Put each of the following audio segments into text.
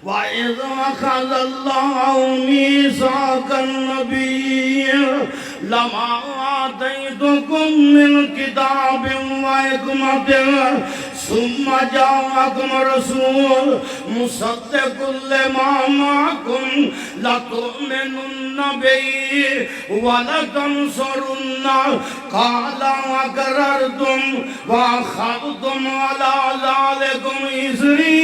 وَإِذْ أَخَذَ اللَّهُ مِيثَاقَ النَّبِيِّينَ لَمَا آتَيْتُكُم مِّنْ كِتَابٍ وَحِكْمَةٍ ثُمَّ جَاءَكُمْ رَسُولٌ مُصَدِّقٌ لِّمَا مَعَكُمْ لَتُؤْمِنُنَّ بِهِ وَلَتَنصُرُنَّهُ قَالَ أَقْرَرْتُمْ وَأَخَذْتُمْ عَلَىٰ ذَٰلِكُمْ إِصْرِي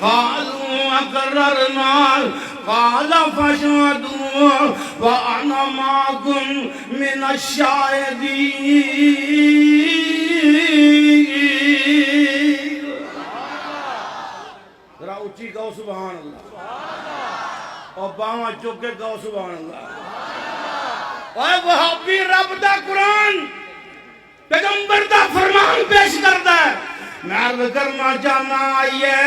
قَالُوا أَقْرَرْنَا قَالَ فَاشْهَدُوا وَأَنَا مَعَكُمْ مِنَ الشَّاهِدِينَ۔ ذرا اونچی کہو سبحان اللہ، اور باواں چک کے کہو سبحان اللہ۔ اے وہابی رب دا قرآن پیغمبر دا فرمان پیش کردا ہے۔ میں عرض کرنا چاہنا آئیے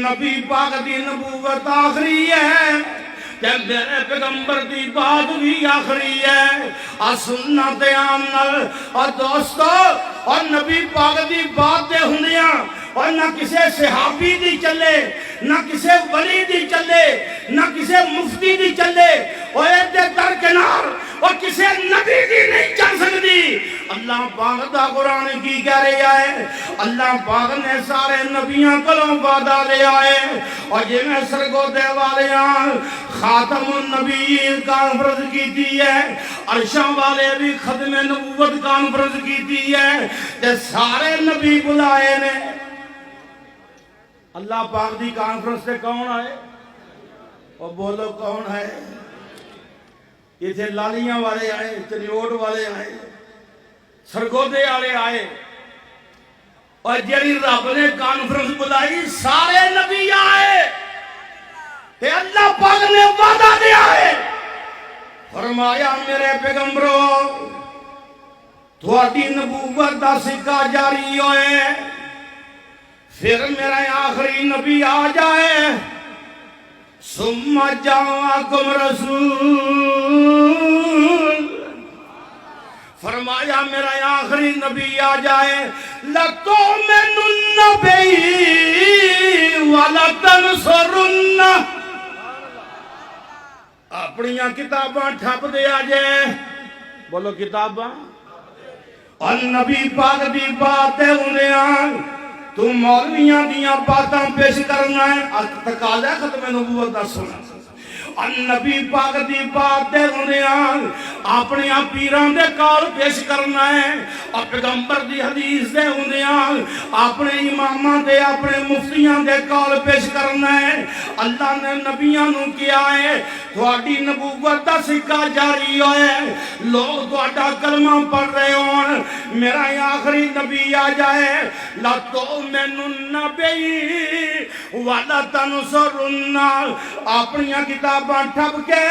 نبی پاک دی نبوت آخری ہے کہ میرے پیغمبر دی بات بھی آخری ہے۔ سنت عامل اور دوستو اور نبی پاک دی بات دے ہندیاں اور نہ کسے صحابی دی چلے، نہ کسے ولی دی چلے، نہ کسے مفتی دی چلے، اور ایدے درکنار اور کسے نبی دی نہیں چل سکتی۔ اللہ پاک دا قرآن کی کہہ رہا ہے، اللہ پاک نے سارے نبیاں کلوں وعدہ لے آئے، اور یہ میں سرگو دے والے خاتم النبیین کانفرنس کی تھی ہے، عرشاں والے بھی ختم نبوت کانفرنس کی تھی ہے، کہ سارے نبی بلائے نے۔ اللہ پاک دی کانفرنس سے کون آئے؟ اور بولو کون آئے؟ یہ تھے لالیاں والے آئے، چنیوٹ والے آئے، سرگودے والے آئے، اور جیڑی رب نے کانفرنس بلائی سارے نبی آئے، کہ اللہ پاک نے وعدہ دیا ہے، فرمایا میرے پیغمبرو تھوڑی نبوت دا سکہ جاری ہوئے، پھر میرا آخری نبی آ جائے، ثم جاءکم رسول، فرمایا میرا آخری نبی آ جائے، لَتُؤْمِنُنَّ بِهِ وَلَتَنْصُرُنَّهُ، اپنیاں کتاباں ٹھپ دے آجے، بولو کتاباں، اور نبی پاک دی باتیں انہیں تو مولویاں دیاں باتاں پیش کرنا ہے، تقاضا ہے ختم نبوت دا سنا۔ نبی پاک دی بات دے انہیں اپنی پیران دے کال پیش کرنا ہے، اور پیغمبر دی حدیث دے انہیں اپنے اماماں دے اپنے مفتیاں دے کال پیش کرنا ہے۔ اللہ نے نبیاں نو کیا ہے تھوڑی نبوت دا سکہ جاری ہوئے، لوگ تھوڑا کلمہ پڑھ رہے ہون، میرا آخری نبی آ جائے، لَتُؤْمِنُنَّ بِهِ وَلَتَنْصُرُنَّهُ، اپنیاں کتاباں ٹھپ کے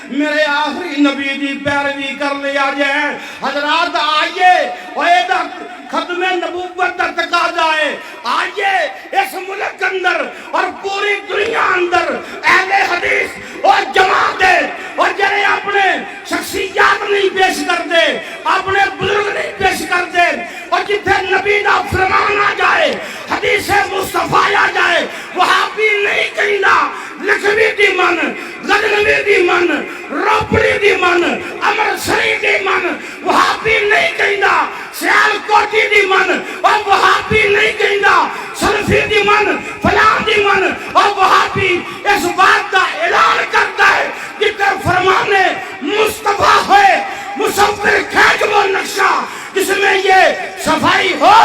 میرے آخری نبی دی پیروی کر لیا جائے۔ حضرات آئیے، اور ایدہ ختم نبوت دا تقاضا ہے، آئیے اس ملک اندر اور پوری دنیا اندر اہل حدیث اور جماعت ہے، اور جنہیں اپنے شخصیات نہیں پیش کر دے، اپنے بزرگ نہیں پیش کر دے، اور جتھے نبی دا فرمان آ جائے، حدیث مصطفیٰ آ جائے، وہابی نہیں کہنا، لکھوی دی من، غزنوی دی من، روپڑی دی من، امرسری دی من، وہابی نہیں کہنا، سیال کوٹی دی من، اور وہابی نہیں کہنا، سلفی دی من، فلان دی من، اور وہابی اس بات کا اعلان کرتا ہے جتنے فرمانے مصطفیٰ ہوئے، مصور کھینچ وہ نقشہ جس میں یہ صفائی ہو،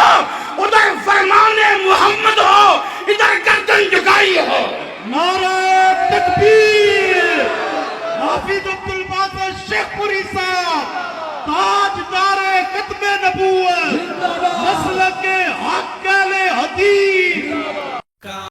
ادھر فرمانے محمد ہو، ادھر گردن جھکائی ہو۔ نعرہ تکبیر، حافظ عبدالباسط شیخ پوری صاحب، تاج